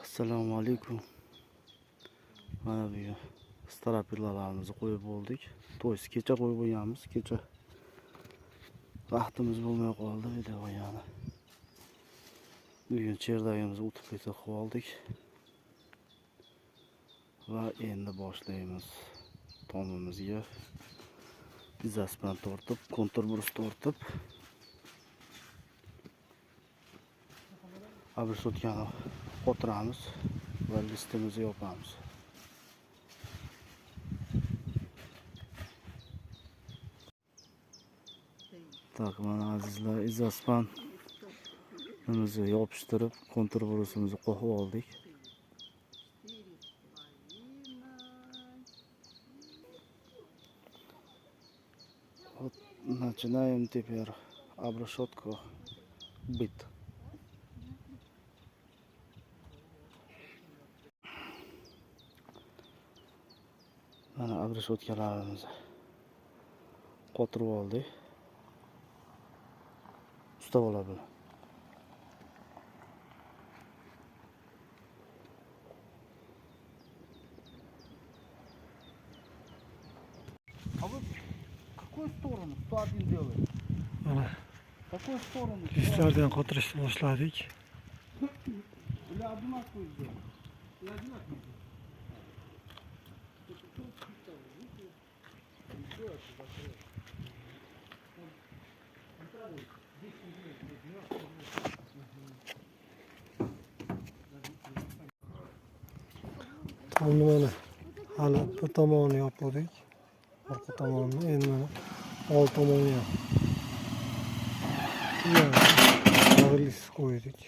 Assalomu alaykum. Mana bu starapillalarimizni qo'yib bo'ldik. To'ysi kecha qo'yib qo'yganmiz. Kecha vaqtimiz bo'lmay qoldi video qo'ygani. Bugun cherdagimizni o'tib ketib qoldik. Va endi boshlaymiz. Tomimizga izaspan tortib, kontrbrus tortib, abrishotgani qotiramiz va listimizni yopamiz. Tak, mana azizlar, izaspanimizni yopishtirib, kontrbrusimizni qo'yib oldik. Вот начинаем теперь обрешетку бить. Mana abrishotkalarimizni qotirib oldik. Ustab ola bilan. А вы какую сторону? 101 делаете? Какую сторону? Listlardan qotirishni boshladik. Или одинаковую сделать? Или одинаковую? Tomni mana hali bir tomonini yopdik. Orqa tomonini endi mana old tomonni ham. List qo'ydik.